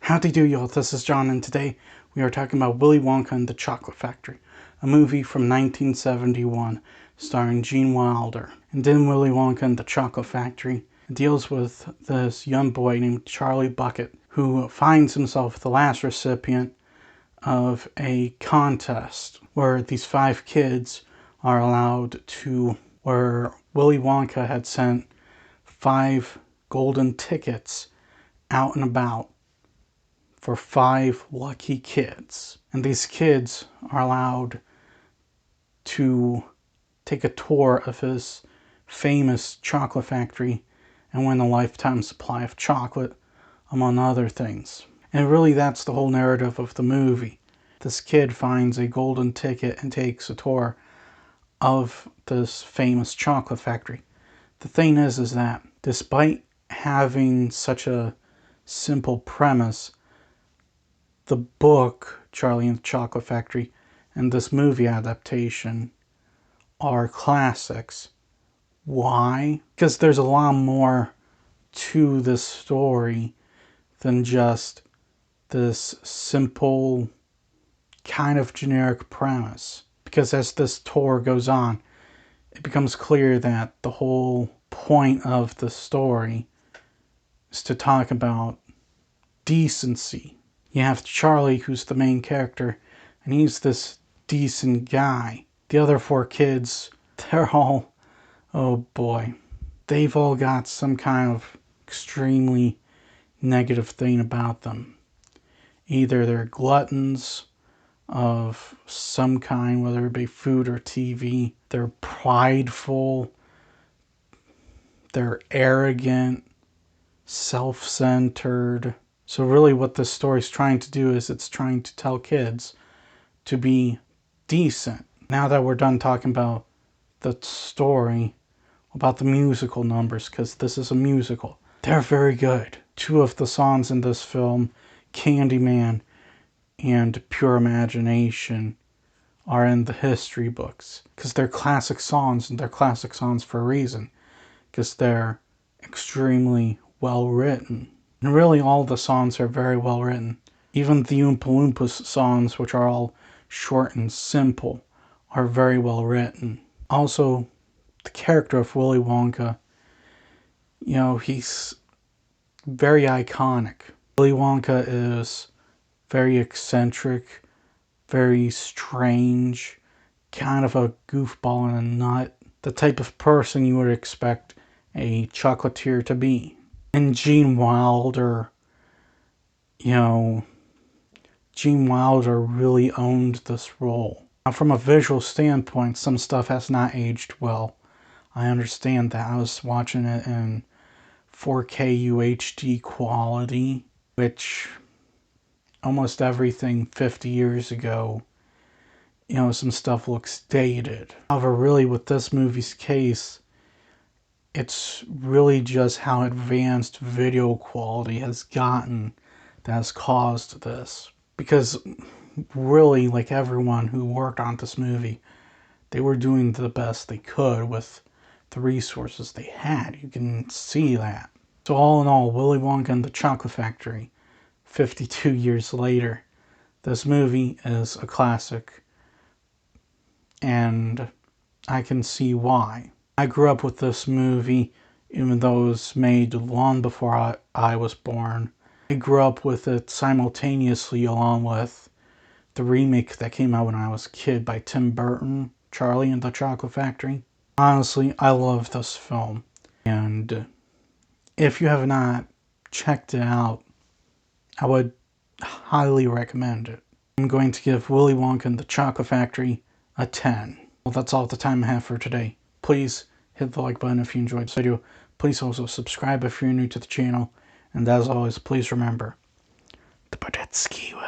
Howdy do y'all, this is John, and today we are talking about Willy Wonka and the Chocolate Factory, a movie from 1971 starring Gene Wilder. And in Willy Wonka and the Chocolate Factory, it deals with this young boy named Charlie Bucket, who finds himself the last recipient of a contest where these 5 kids are allowed to, where Willy Wonka had sent 5 golden tickets out and about for 5 lucky kids. And these kids are allowed to take a tour of his famous chocolate factory and win a lifetime supply of chocolate, among other things. And really that's the whole narrative of the movie. This kid finds a golden ticket and takes a tour of this famous chocolate factory. The thing is that despite having such a simple premise, the book, Charlie and the Chocolate Factory, and this movie adaptation are classics. Why? Because there's a lot more to this story than just this simple, kind of generic premise. Because as this tour goes on, it becomes clear that the whole point of the story is to talk about decency. You have Charlie, who's the main character, and he's this decent guy. The other 4 kids, they're all, oh boy, they've all got some kind of extremely negative thing about them. Either they're gluttons of some kind, whether it be food or TV, they're prideful, they're arrogant, self-centered. So really what this story's trying to do is it's trying to tell kids to be decent. Now that we're done talking about the story, about the musical numbers, because this is a musical, they're very good. 2 of the songs in this film, Candyman and Pure Imagination, are in the history books. Because they're classic songs, and they're classic songs for a reason. Because they're extremely well written. And really all the songs are very well written. Even the Oompa Loompas songs, which are all short and simple, are very well written. Also, the character of Willy Wonka, you know, he's very iconic. Willy Wonka is very eccentric, very strange, kind of a goofball in a nut. The type of person you would expect a chocolatier to be. And Gene Wilder, you know, Gene Wilder really owned this role. Now, from a visual standpoint, some stuff has not aged well. I understand that. I was watching it in 4K UHD quality, which almost everything 50 years ago, you know, some stuff looks dated. However, really with this movie's case, it's really just how advanced video quality has gotten that has caused this. Because really, like everyone who worked on this movie, they were doing the best they could with the resources they had. You can see that. So all in all, Willy Wonka and the Chocolate Factory, 52 years later, this movie is a classic. And I can see why. I grew up with this movie, even though it was made long before I was born. I grew up with it simultaneously along with the remake that came out when I was a kid by Tim Burton, Charlie and the Chocolate Factory. Honestly, I love this film. And if you have not checked it out, I would highly recommend it. I'm going to give Willy Wonka and the Chocolate Factory a 10. Well, that's all the time I have for today. Please hit the like button if you enjoyed this video. Please also subscribe if you're new to the channel. And as always, please remember, the Badetsky way.